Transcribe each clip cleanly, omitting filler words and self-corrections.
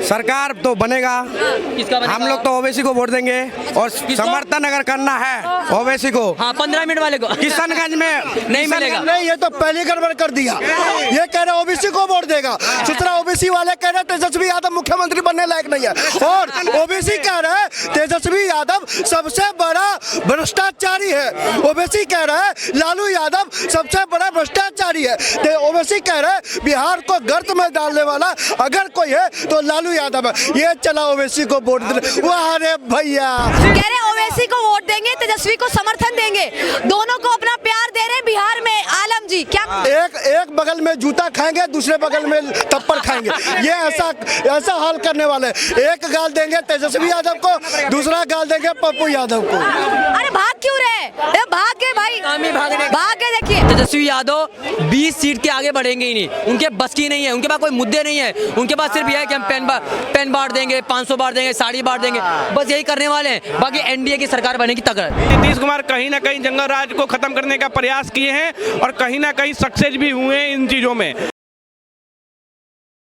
सरकार तो बनेगा, किसका बनेगा? हम लोग तो ओबीसी को वोट देंगे और समर्थन अगर करना है ओबीसी को, हाँ 15 मिनट वाले को किशनगंज में नहीं मिलेगा। नहीं, ये तो पहली गड़बड़ कर दिया। ये कह रहे ओबीसी को वोट देगा, दूसरा ओबीसी वाले कह रहे तेजस्वी यादव मुख्यमंत्री बनने लायक नहीं है, और ओबीसी कह रहे तेजस्वी यादव सबसे बड़ा भ्रष्टाचारी है। ओबीसी कह रहे लालू यादव सबसे बड़ा भ्रष्टाचारी है। तो ओबीसी कह रहे बिहार को गर्त में डालने वाला अगर कोई है तो लालू यादव है। ये चला ओबीसी को वोट दे। वाह रे भैया, कह रहे ओवैसी को वोट देंगे, तेजस्वी को समर्थन देंगे, दोनों को अपना प्यार दे रहे बिहार में। आलम जी क्या एक बगल में जूता खाएंगे, दूसरे बगल में थप्पड़ खाएंगे। ये ऐसा हाल करने वाले। एक गाल देंगे तेजस्वी यादव को, दूसरा गाल देंगे पप्पू यादव को। अरे भाग क्यों रहे? भाग गए भाई, भाग गए। देखिए तेजस्वी यादव 20 सीट के आगे बढ़ेंगे ही नहीं, उनके बस की नहीं है, उनके पास कोई मुद्दे नहीं है, उनके पास सिर्फ यह है कि हम पेन बांट देंगे, 500 बांट देंगे, साड़ी बांट देंगे, बस यही करने वाले हैं। बाकी एनडीए की सरकार बनेगी तगड़ा। नीतीश कुमार कहीं ना कहीं जंगल राज को खत्म करने का प्रयास किए हैं और कहीं ना कहीं सक्सेस भी हुए हैं इन चीजों में।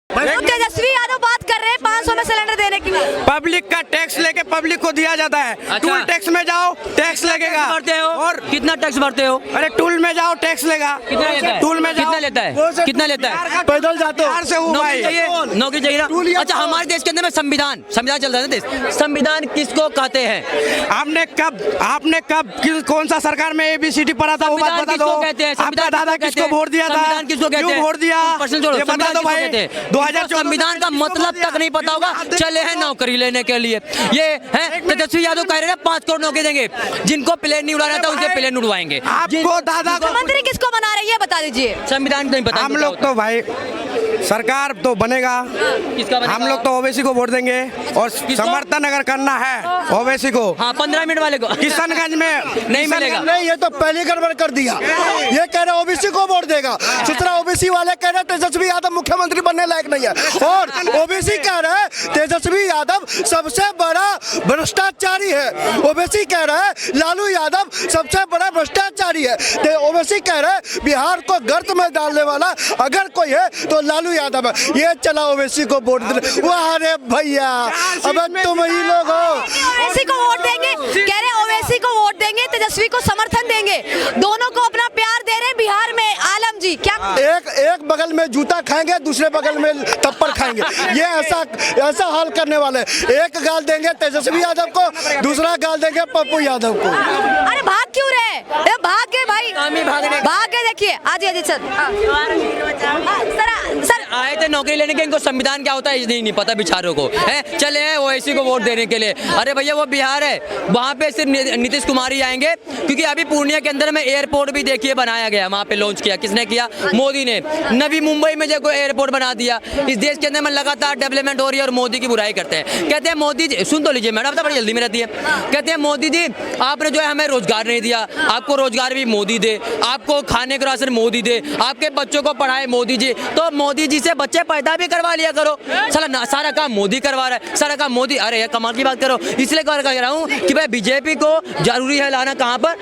तेजस्वी यादव बात कर रहे हैं 500 में सिलेंडर देने की। पब्लिक का टैक्स लेके पब्लिक को दिया जाता है। अच्छा। टूल टैक्स में जाओ टैक्स लगेगा, भरते हो और कितना टैक्स भरते हो? अरे टूल में जाओ टैक्स लेगा, कितना लेता है? टूल में जाओ कितना लेता है? कितना लेता है? पैदल जाते हो, बिहार से हूँ नौकरी भाई। चाहिए, नौकरी चाहिए ना? अच्छा, हमारे देश के अंदर में संविधान चल रहा है ना देश। संविधान किसको कहते हैं? आपने कब कौन सा सरकार में एबीसीडी पढ़ा था वो बात बता दो। आपका दादा किसको वोट दिया था? संविधान किसको कहते हैं? क्यों वोट दिया? प्रश्न छोड़ो, ये बता दो भाई। 2014 संविधान का मतलब तक नहीं पता होगा, चले हैं नौकरी लेने के लिए। ये है तेजस्वी यादव कह रहे हैं 5 करोड़ नौकरी देंगे, जिनको प्लेन नहीं उड़ाना था उनके प्लेन उड़वाएंगे। आपको दादा को मुख्यमंत्री किसको बना रहे हैं ये बता दीजिए। संविधान नहीं पता। हम लोग तो भाई सरकार तो बनेगा, किसका बनेगा? हम लोग तो ओबीसी को वोट देंगे और समर्थन अगर करना है ओबीसी को, हाँ 15 मिनट वाले को किशनगंज में नहीं मिलेगा। नहीं, ये तो पहली गड़बड़ कर दिया। ये कह रहे ओबीसी को वोट देगा, दूसरा ओबीसी वाले कह रहे तेजस्वी यादव मुख्यमंत्री बनने लायक नहीं है, और ओबीसी कह रहे तेजस्वी यादव सबसे बड़ा भ्रष्टाचारी है। ओबीसी कह रहे लालू यादव सबसे बड़ा भ्रष्टाचारी है। तो ओबीसी कह रहे बिहार को गर्त में डालने वाला अगर कोई है तो लालू यादव है। ये चला ओबीसी को वोट दे। वाह रे भैया, अब तुम ही लोग हो। ओवैसी को वोट देंगे, कह रहे ओवैसी को वोट देंगे, तेजस्वी को समर्थन देंगे, दोनों को अपना प्यार दे रहे बिहार में। आलम जी क्या एक बगल में जूता खाएंगे, दूसरे बगल में थप्पड़ खाएंगे। ये ऐसा हाल करने वाले। एक गाल देंगे तेजस्वी यादव को, दूसरा गाल देंगे पप्पू यादव को। अरे भाग क्यों रहे? भाग गए भाई, भाग गए। देखिए आज सर सर आए थे नौकरी लेने के, इनको संविधान क्या होता है नहीं पता बेचारों को, है चले हैं ओवैसी को वोट देने के लिए। अरे भैया वो बिहार है, वहाँ पे सिर्फ नीतीश कुमार ही आएंगे, क्योंकि अभी पूर्णिया के अंदर में एयरपोर्ट भी देखिए बनाया गया, वहाँ पे लॉन्च किया। किसने किया? मोदी ने। नवी मुंबई में जो एयरपोर्ट बना दिया। इस देश के अंदर में लगातार डेवलपमेंट हो रही है और मोदी की बुराई करते हैं। कहते हैं मोदी जी, सुन तो लीजिए मैडम, बड़ी जल्दी में रहती है। कहते हैं मोदी जी आपने जो है हमें रोजगार नहीं दिया, आपको रोजगार भी मोदी दे, आपको खाने का राशन मोदी दे, आपके बच्चों को पढ़ाए मोदी जी, तो मोदी जी से बच्चे पैदा भी करवा लिया करो। सारा काम मोदी करवा रहा है, सारा काम मोदी। अरे यार कमाल की बात करो। इसलिए कह रहा हूँ कि भाई बीजेपी को जरूरी है लाना कहाँ पर,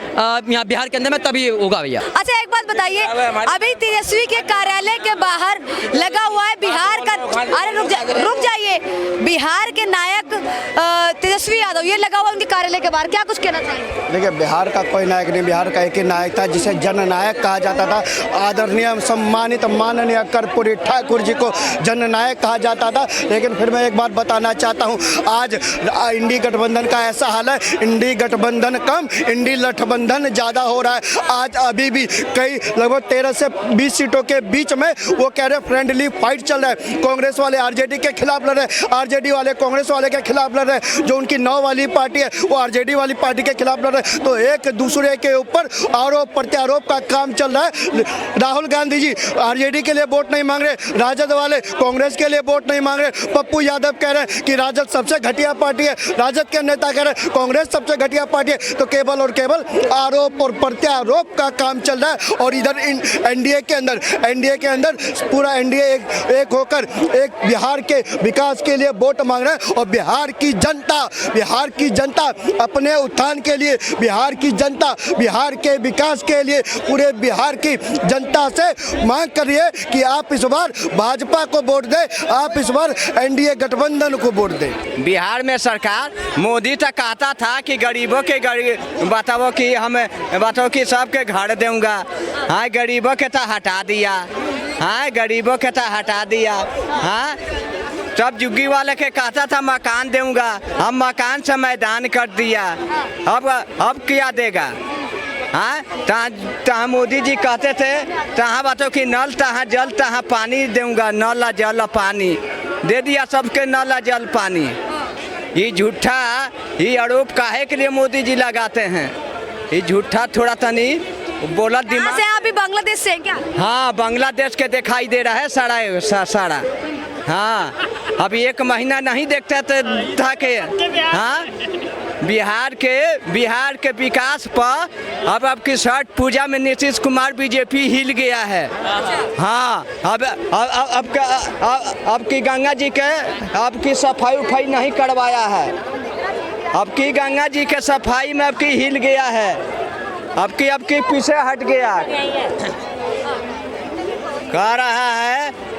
यहाँ बिहार के अंदर में, तभी होगा भैया। अच्छा एक बात बताइए, अभी तेजस्वी के कार्यालय के बाहर लगा हुआ है बिहार का, अरे रुक जाइए, बिहार के नायक तेजस्वी यादव, ये लगा हुआ उनके कार्यालय के बाहर, क्या कुछ कहना चाहिए? देखिए बिहार का कोई नायक नहीं, बिहार का एक ही नायक था जिसे जननायक कहा जाता था। आदरणीय सम्मानित माननीय कर्पूरी ठाकुर जी को जननायक कहा जाता था। लेकिन फिर मैं एक बात बताना चाहता हूँ, आज इंडी गठबंधन का ऐसा हाल है, इंडी गठबंधन कम, इंडी लठबंधन ज़्यादा हो रहा है। आज अभी भी कई लगभग 13 से 20 सीटों के बीच में वो कह रहे फ्रेंडली फाइट चल रहा है। कांग्रेस वाले आरजेडी के खिलाफ लड़ रहे, आरजेडी वाले कांग्रेस वाले के खिलाफ लड़ रहे, जो उनकी 9 वाली पार्टी है वो आरजेडी वाली पार्टी के खिलाफ लड़ रहे। तो एक दूसरे के ऊपर आरोप प्रत्यारोप का काम चल रहा है। राहुल गांधी जी आरजेडी के लिए वोट नहीं मांग रहे, राजद वाले कांग्रेस के लिए वोट नहीं मांग रहे। पप्पू यादव कह रहे हैं कि राजद सबसे घटिया पार्टी है, राजद के नेता कह रहे हैं कांग्रेस सबसे घटिया पार्टी है। तो केवल और केवल आरोप और प्रत्यारोप का काम चल रहा है। और इधर एनडीए के अंदर पूरा एनडीए एक होकर एक बिहार के विकास के लिए वोट मांग रहा है। और बिहार बिहार की जनता अपने उत्थान के लिए, बिहार की जनता बिहार के विकास के लिए पूरे बिहार की जनता से मांग कर रही है कि आप इस बार भाजपा को वोट दें, आप इस बार एनडीए गठबंधन को वोट दें। बिहार में सरकार मोदी तक कहता था कि गरीबों के बताओ कि हम बताओ कि सबके घर दूंगा, हाँ गरीबों के तो हटा दिया, हाँ गरीबों के तो हटा दिया, हाँ सब जुग्गी वाले के कहता था मकान दूंगा, हम मकान से मैदान कर दिया, अब क्या देगा, हाँ तहाँ मोदी जी कहते थे तहाँ बताओ कि नल तहाँ जल तहाँ पानी दूंगा, नल जल पानी दे दिया सबके, नल जल पानी। ये झूठा ये आरोप काहे के लिए मोदी जी लगाते हैं, ये झूठा थोड़ा तनी बोला दिमाग से। आप भी बांग्लादेश से हैं क्या? हाँ बांग्लादेश के दिखाई दे रहा है सारा हाँ अभी 1 महीना नहीं देखते था के हाँ बिहार के विकास पर अब की छठ पूजा में नीतीश कुमार बीजेपी हिल गया है। हाँ अब की गंगा जी के अब की सफाई नहीं करवाया है, अब की गंगा जी के सफाई में अब की हिल गया है, अब की पीछे हट गया।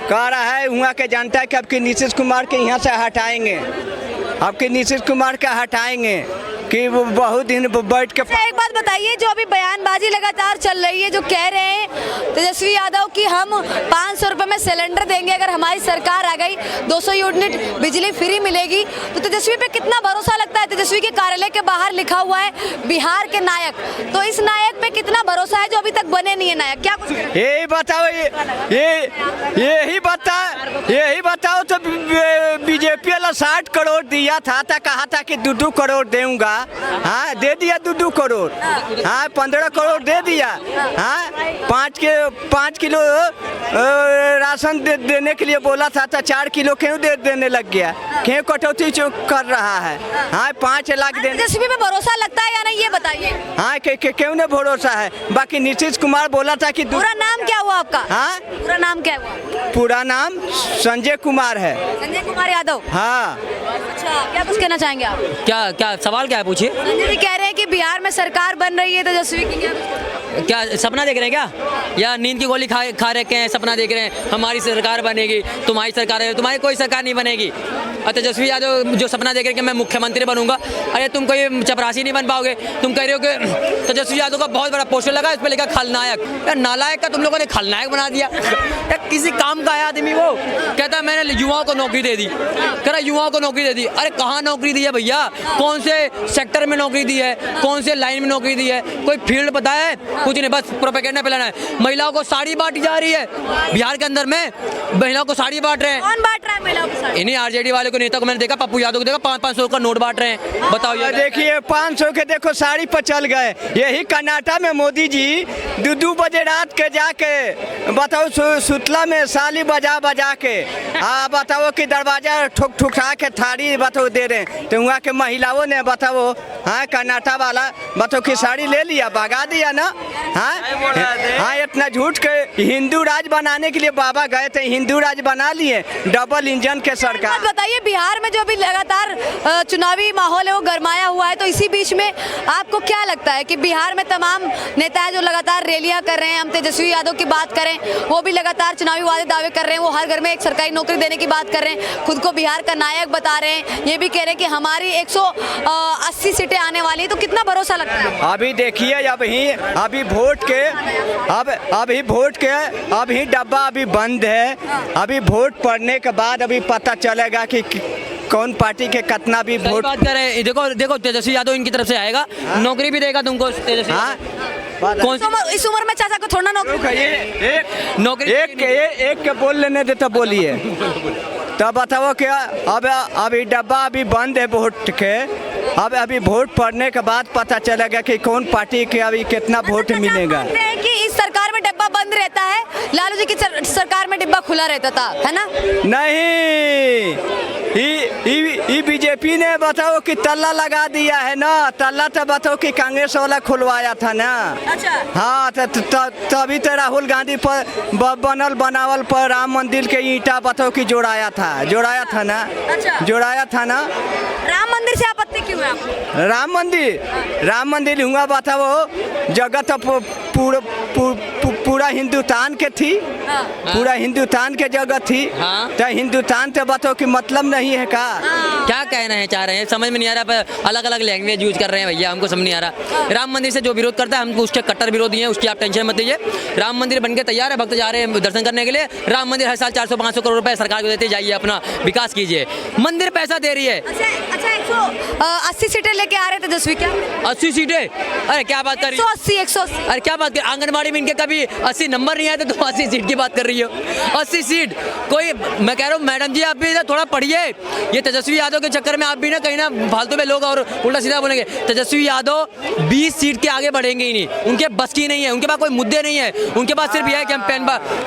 कह रहा है वहाँ के जनता है कि अब की नीतीश कुमार के यहाँ से हटाएंगे, अब की नीतीश कुमार का हटाएंगे कि वो बहुत दिन बैठ के। एक बात बताइए, जो अभी बयानबाजी लगातार चल रही है, जो कह रहे हैं तेजस्वी यादव कि हम 500 रुपये में सिलेंडर देंगे अगर हमारी सरकार आ गई, 200 यूनिट बिजली फ्री मिलेगी, तो तेजस्वी पे कितना भरोसा लगता है? तेजस्वी के कार्यालय के बाहर लिखा हुआ है बिहार के नायक, तो इस नायक पे कितना भरोसा है जो अभी तक बने नहीं है नायक? क्या कुछ यही बताओ, यही बताओ तो बीजेपी वाला 60 करोड़ दिया था तो कहा था कि 2 करोड़ दूंगा, हाँ दे दिया 2 करोड़, हाँ 15 करोड़ दे दिया, हाँ 5 किलो राशन देने के लिए बोला था तो 4 किलो क्यों देने लग गया, क्यों कटौती कर रहा है, हाँ 5 लाख देने। तेजस्वी पे भरोसा लगता है या नहीं ये बताइए? हाँ क्यों नहीं भरोसा है? बाकी नीतीश कुमार बोला था कि पूरा नाम क्या हुआ आपका? हाँ पूरा नाम क्या हुआ? पूरा नाम संजय कुमार है। संजय कुमार यादव। हाँ अच्छा, क्या कुछ कहना चाहेंगे आप? क्या सवाल क्या है, पूछिए। संजय जी कह रहे हैं कि बिहार में सरकार बन रही है तेजस्वी की, क्या सपना देख रहे हैं क्या, या नींद की गोली खा रखे हैं, सपना देख रहे हैं हमारी सरकार बनेगी, तुम्हारी सरकार है, तुम्हारी कोई सरकार नहीं बनेगी। और तेजस्वी यादव जो सपना देख रहे हैं कि मैं मुख्यमंत्री बनूंगा, अरे तुम कोई चपरासी नहीं बन पाओगे। तुम कह रहे हो कि तेजस्वी यादव का बहुत बड़ा पोस्टर लगा, इस पर लिखा खलनायक, यार नालायक का तुम लोगों ने खलनायक बना दिया। यार किसी काम का है आदमी, वो कहता है मैंने युवाओं को नौकरी दे दी, कह रहा युवाओं को नौकरी दे दी, अरे कहाँ नौकरी दी है भैया, कौन से सेक्टर में नौकरी दी है, कौन से लाइन में नौकरी दी है, कोई फील्ड पता है? कुछ नहीं, बस प्रोपेगेंडा फैलाना है। महिलाओं को साड़ी बांटी जा रही है बिहार के अंदर में, महिलाओं को साड़ी बांट रहे हैं। कौन बांट रहा है महिलाओं को साड़ी? इन्हीं आरजेडी वाले को, नेता को मैंने देखा, पप्पू यादव को देखा, 500 का नोट बांट रहे हैं। बताओ ये देखिए 500 के देखो साड़ी पर चल गए। यही कर्नाटक में मोदी जी 2 बजे रात के जाके बताओ सुतला में साली बजा के बताओ कि दरवाजा ठुकठुका के थारी बताओ दे रहे हैं, तो वहाँ के महिलाओं ने बताओ हाँ कर्नाटक वाला बताओ कि साड़ी ले लिया, भगा दिया ना। हाँ इतना झूठ के हिंदू राज बनाने के लिए बाबा गए थे, हिंदू राज बना लिए, डबल इंजन के सरकार। बताइए बिहार में जो अभी लगातार चुनावी माहौल है वो गरमाया हुआ है, तो इसी बीच में आपको क्या लगता है कि बिहार में तमाम नेता जो लगातार रैलियां कर रहे हैं, हम तेजस्वी यादव की बात करें, वो भी लगातार चुनावी वादे दावे कर रहे हैं, वो हर घर में एक सरकारी नौकरी देने की बात कर रहे हैं, खुद को बिहार का नायक बता रहे हैं, ये भी कह रहे हैं कि हमारी 180 सीटें आने वाली है, तो कितना भरोसा लगता है? अभी देखिए अभी वोट के अभी डब्बा अभी बंद है, अभी वोट पड़ने के बाद अभी पता चलेगा कि कौन पार्टी के कितना भी वोट। बात कर रहे हैं, देखो तेजस्वी यादव इनकी तरफ से आएगा, नौकरी भी देगा तुमको तेजस्वी। हाँ कौन इस उम्र में चाचा को थोड़ा नौकरी एक के बोल लेने दे तो बोलिए, तब बताओ क्या। अभी डब्बा अभी बंद है वोट के, अभी वोट पड़ने के बाद पता चलेगा कि कौन पार्टी के अभी कितना वोट मिलेगा। कि इस सरकार में डिब्बा बंद रहता है, लालू जी की सरकार में डिब्बा खुला रहता था, है ना? नहीं ये बीजेपी ने बताओ कि तल्ला लगा दिया है ना, तल्ला तो बताओ कि कांग्रेस वाला खुलवाया था ना। अच्छा। हाँ तभी तो राहुल गांधी पर बनावल पर राम मंदिर के ईंटा बताओ कि जोड़ाया था ना। अच्छा। जोड़ाया था ना। राम मंदिर से आपत्ति क्यों है आपको? राम मंदिर हुआ बताओ जगह तो पूरा हिंदुस्तान के थी। हाँ। पूरा हिंदुस्तान के जगह थी। हाँ। तो हिंदुस्तान से बताओ कि मतलब नहीं है का। क्या कहना है चाह रहे हैं समझ में नहीं आ रहा, पर अलग अलग लैंग्वेज यूज कर रहे हैं भैया, हमको समझ नहीं आ रहा। राम मंदिर से जो विरोध करता है हम उसके कट्टर विरोधी हैं, उसकी आप टेंशन मत लीजिए। राम मंदिर बनके तैयार है, भक्त जा रहे हैं दर्शन करने के लिए। राम मंदिर हर साल 400-500 करोड़ रुपए सरकार को देते, जाइए अपना विकास कीजिए। मंदिर पैसा दे रही है। अच्छा 180 सीटें लेके आ रहे थे तेजस्वी, क्या 80 सीटें? अरे क्या बात कर रही है? 180। अरे क्या बात कर, आंगनबाड़ी में इनके कभी 80 नंबर नहीं आए थे, तो 80 सीट की बात कर रही हो। 80 सीट कोई, मैं कह रहा हूँ मैडम जी आप भी थोड़ा पढ़िए। ये तेजस्वी यादव के चक्कर में आप भी ना कहीं ना फालतू में लोग और उल्टा सीधा बोलेंगे। तेजस्वी यादव 20 सीट के आगे बढ़ेंगे ही नहीं, उनके बस की नहीं है, उनके पास कोई मुद्दे नहीं है। उनके पास सिर्फ यह है कि हम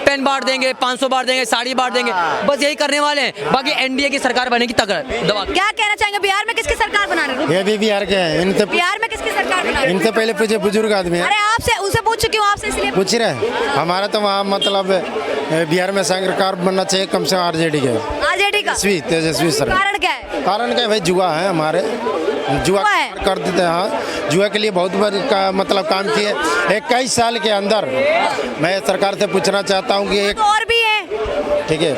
पेन बांट देंगे, 500 बांट देंगे, साड़ी बांट देंगे, बस यही करने वाले हैं। बाकी एनडीए की सरकार बनेगी तगड़ा दबा। क्या कहना चाहेंगे, बिहार में किसकी सरकार बना रहे हो? ये भी बिहार के हैं। इनसे बिहार में किसकी सरकार बना रहे हो? इनसे पहले पूछे बुजुर्ग आदमी है। अरे आपसे उनसे पूछ चुकी हूँ, आपसे इसलिए पूछ रहे हमारा तो वहाँ मतलब बिहार में सरकार बनना चाहिए कम से कम आरजेडी के। आरजेडी का तेजस्वी सर। कारण क्या है? कारण क्या है भाई, जुआ है हमारे, जुआ है? कर देते हैं। हाँ, जुआ के लिए बहुत बड़ी का मतलब काम किए। 21 साल के अंदर मैं सरकार से पूछना चाहता हूँ कि एक और भी है, ठीक है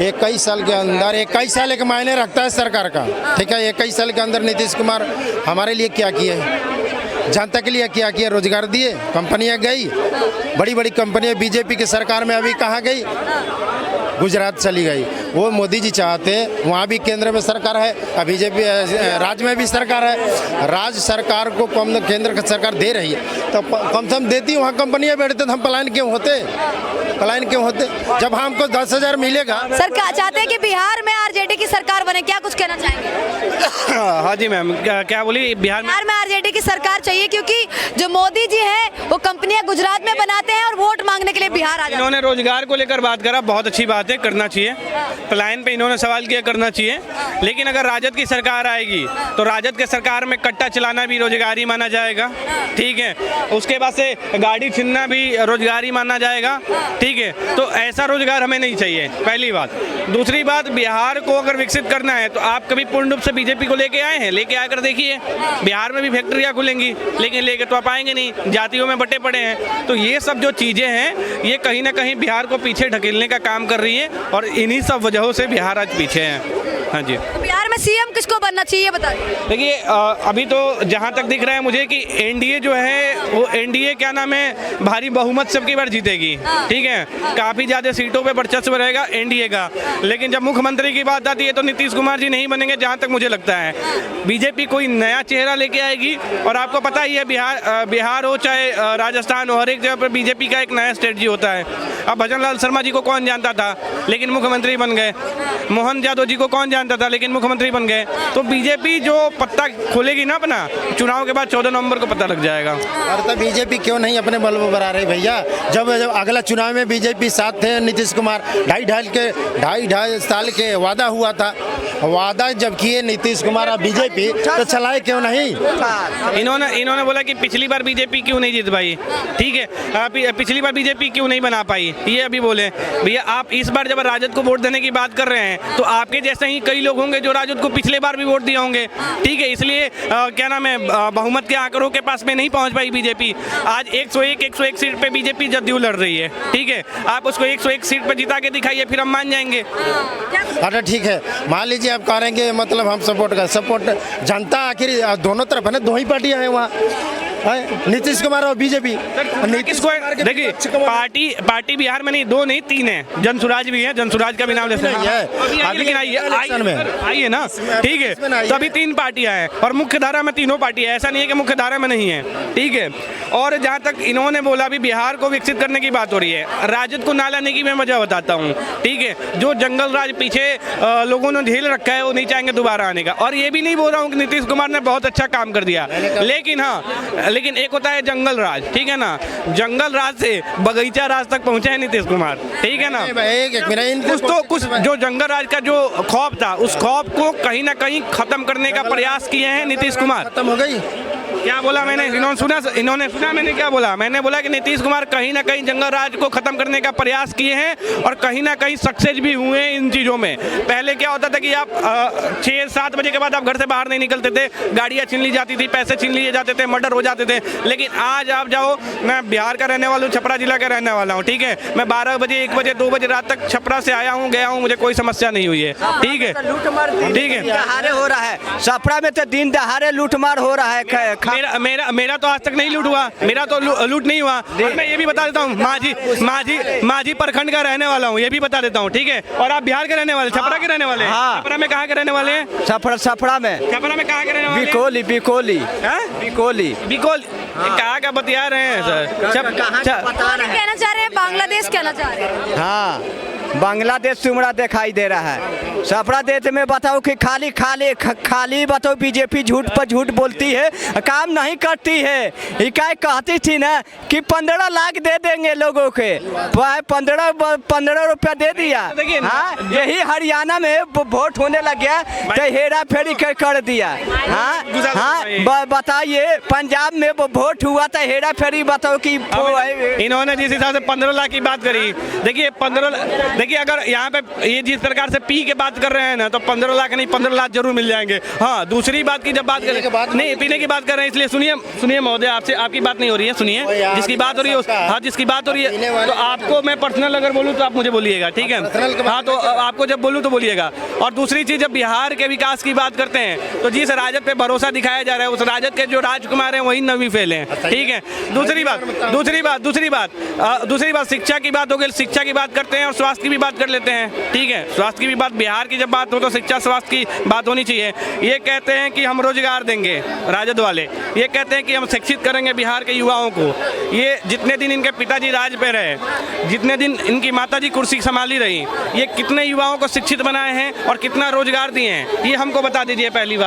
21 साल के अंदर 21 साल एक मायने रखता है सरकार का। ठीक है, 21 साल के अंदर नीतीश कुमार हमारे लिए क्या किए, जनता के लिए क्या किया? रोजगार दिए, कंपनियां गई, बड़ी बड़ी कंपनियां बीजेपी की सरकार में अभी कहाँ गई? गुजरात चली गई। वो मोदी जी चाहते, वहाँ भी केंद्र में सरकार है, बीजेपी राज्य में भी सरकार है। राज्य सरकार को कम केंद्र की सरकार दे रही है, तो कम से कम देती, वहाँ कंपनियां बैठते तो हम पलायन क्यों होते? जब हमको 10,000 मिलेगा। सरकार चाहते हैं कि बिहार में आरजेडी की सरकार बने, क्या कुछ कहना चाहेंगे? हाँ जी मैम, क्या बोली? बिहार में आरजेडी की सरकार चाहिए क्योंकि जो मोदी जी हैं वो कंपनियां गुजरात में बनाते हैं और वोट मांगने के लिए बिहार आ जाते हैं। इन्होंने रोजगार को लेकर बात करा, बहुत अच्छी बात है, करना चाहिए। पलायन पे इन्होंने सवाल किया, करना चाहिए। लेकिन अगर राजद की सरकार आएगी तो राजद के सरकार में कट्टा चलाना भी रोजगारी माना जाएगा। ठीक है, उसके बाद से गाड़ी छीनना भी रोजगारी माना जाएगा। ठीक है, तो ऐसा रोजगार हमें नहीं चाहिए, पहली बात। दूसरी बात, बिहार को अगर विकसित करना है तो आप कभी पूर्ण रूप से बीजेपी को लेके आए हैं? लेके आकर देखिए, बिहार में भी फैक्ट्रियां खुलेंगी, लेकिन लेके तो आप आएंगे नहीं, जातियों में बटे पड़े हैं। तो ये सब जो चीज़ें हैं ये कहीं ना कहीं बिहार को पीछे ढकेलने का काम कर रही है, और इन्हीं सब वजहों से बिहार आज पीछे है। हाँ जी। तो बिहार में सीएम किसको बनना चाहिए बताइए? देखिए, अभी तो जहाँ तक दिख रहा है मुझे कि एनडीए जो है वो एनडीए क्या नाम है, भारी बहुमत सबकी बार जीतेगी। ठीक है, काफ़ी ज़्यादा सीटों पे वर्चस्व रहेगा एनडीए का। लेकिन जब मुख्यमंत्री की बात आती है तो नीतीश कुमार जी नहीं बनेंगे, जहाँ तक मुझे लगता है। बीजेपी कोई नया चेहरा लेके आएगी, और आपको पता ही है बिहार हो चाहे राजस्थान हो, हर एक जगह पर बीजेपी का एक नया स्ट्रेटजी होता है। अब भजन लाल शर्मा जी को कौन जानता था, लेकिन मुख्यमंत्री बन गए। मोहन यादव जी को कौन जानता था, लेकिन मुख्यमंत्री बन गए। तो बीजेपी जो पत्ता खोलेगी ना अपना, चुनाव के बाद 14 नवंबर को पता लग जाएगा। और तो बीजेपी क्यों नहीं अपने बल पर बना रही भैया? जब अगला चुनाव में बीजेपी साथ थे नीतीश कुमार, ढाई साल के वादा हुआ था, वादा जब किए नीतीश कुमार और बीजेपी, तो चलाए क्यों नहीं? इन्होंने बोला कि पिछली बार बीजेपी क्यों नहीं जीत पाई। ठीक है, पिछली बार बीजेपी क्यों नहीं बना पाई, ये अभी बोले। भैया आप इस बार जब राजद को वोट देने की बात कर रहे हैं तो आपके जैसे ही कई लोग होंगे जो राजद को पिछले बार भी वोट दिए होंगे। ठीक है, इसलिए क्या नाम है, बहुमत के आंकड़ों के पास में नहीं पहुंच पाई बीजेपी। आज 101 सीट पे बीजेपी जदयू लड़ रही है। ठीक है, आप उसको 101 सीट पे जिता के दिखाइए, फिर हम मान जाएंगे। अच्छा ठीक है, मान लीजिए आप कह रहे हैं कि मतलब हम सपोर्ट जनता आखिर दोनों तरफ है ना, दो ही पार्टियां हैं वहाँ, नीतीश कुमार और बीजेपी। देखिए, पार्टी बिहार में नहीं, 2 नहीं 3 है। जनसुराज भी है, जनसुराज का भी नाम ले सकते हैं, लेकिन आई है ना। ठीक है, तभी 3 पार्टियां हैं, और मुख्य धारा में तीनों पार्टी है, ऐसा नहीं है कि मुख्य धारा में नहीं है। ठीक है, और जहाँ तक इन्होंने बोला भी बिहार को विकसित करने की बात हो रही है, राजद को ना लाने की मैं वजह बताता हूँ। ठीक है, जो जंगल राज पीछे लोगों ने झेल रखा है वो नहीं चाहेंगे दोबारा आने का। और ये भी नहीं बोल रहा हूँ कि नीतीश कुमार ने बहुत अच्छा काम कर दिया, लेकिन हाँ, लेकिन एक होता है जंगल राज, ठीक है ना, जंगल राज से बगीचा राज तक पहुंचे हैं नीतीश कुमार, ठीक है ना। कुछ जो जंगल राज का जो खौफ था, उस खौफ को कहीं ना कहीं खत्म करने का प्रयास किए हैं नीतीश कुमार। खत्म हो गई। क्या बोला मैंने, इन्होंने सुना मैंने क्या बोला? मैंने बोला कि नीतीश कुमार कहीं ना कहीं जंगल राज को खत्म करने का प्रयास किए हैं और कहीं ना कहीं सक्सेस भी हुए हैं इन चीज़ों में। पहले क्या होता था कि आप 6-7 बजे के बाद आप घर से बाहर नहीं निकलते थे, गाड़ियाँ छीन ली जाती थी, पैसे छीन लिए जाते थे, मर्डर हो जाते थे। लेकिन आज आप जाओ, मैं बिहार का रहने वाला हूँ, छपरा जिला का रहने वाला हूँ, ठीक है, मैं 12 बजे 1 बजे 2 बजे रात तक छपरा से आया हूँ, गया हूँ, मुझे कोई समस्या नहीं हुई है, ठीक है, ठीक है। दहाड़े हो रहा है, छपरा में तो दिन दहाड़े लूटमार हो रहा है। मेरा तो आज तक नहीं लूट हुआ, मेरा तो लूट नहीं हुआ। और मैं ये भी बता देता हूँ, माझी प्रखंड का रहने वाला हूँ, ये भी बता देता हूँ, ठीक है। और आप बिहार के रहने वाले, छपरा के रहने वाले हैं। हाँ। छपरा में कहाँ के रहने वाले हैं? छपरा में कहाँ के रहने वाले हैं? बिकोली कहाँ का बतिया रहे हैं सर? कहना चाह रहे हैं बांग्लादेश कहना चाह रहे हैं। हाँ, बांग्लादेश सुमड़ा दिखाई दे रहा है। छपरा देश में बताओ कि खाली बताओ, बीजेपी झूठ पर झूठ बोलती है, काम नहीं करती है। इकाई कहती थी ना कि 15 लाख दे देंगे लोगों के, 15 रुपया दे दिया। हाँ, यही हरियाणा में वोट होने लग गया तो हेरा फेरी कर दिया। हाँ, बताइए, पंजाब में वोट हुआ था, हेरा फेरी बताओ कि इन्होंने जिस हिसाब से 15 लाख की बात करी, देखिए अगर यहाँ पे ये जिस प्रकार से पी के बात कर रहे हैं ना, तो 15 लाख नहीं 15 लाख जरूर मिल जाएंगे। हाँ, दूसरी बात की जब बात करें, नहीं पीने की बात कर रहे हैं, इसलिए सुनिए महोदय, आपसे आपकी बात नहीं हो रही है, सुनिए, जिसकी बात हो रही है, हाँ जिसकी बात हो रही है, तो आपको मैं पर्सनल अगर बोलूँ तो आप मुझे बोलिएगा, ठीक है। हाँ, तो आपको जब बोलूँ तो बोलिएगा। और दूसरी चीज़, जब बिहार के विकास की बात करते हैं तो जिस राजद पे भरोसा दिखाया जा रहा है, उस राजद के जो राजकुमार हैं वही नवी फेल हैं, ठीक है। दूसरी बात शिक्षा की बात हो गई, शिक्षा की बात करते हैं और स्वास्थ्य की भी बात कर लेते हैं, ठीक है। स्वास्थ्य की भी बात, बिहार की जब बात हो तो शिक्षा स्वास्थ्य की बात होनी चाहिए। ये कहते हैं कि हम रोजगार देंगे, राजद वाले ये कहते हैं कि हम शिक्षित करेंगे बिहार के युवाओं को। ये जितने दिन इनके पिताजी राज पे रहे, जितने दिन इनकी माताजी कुर्सी संभाली रही, ये कितने युवाओं को शिक्षित बनाए हैं और कितना रोजगार दिए हैं, ये हमको बता दीजिए पहली बात।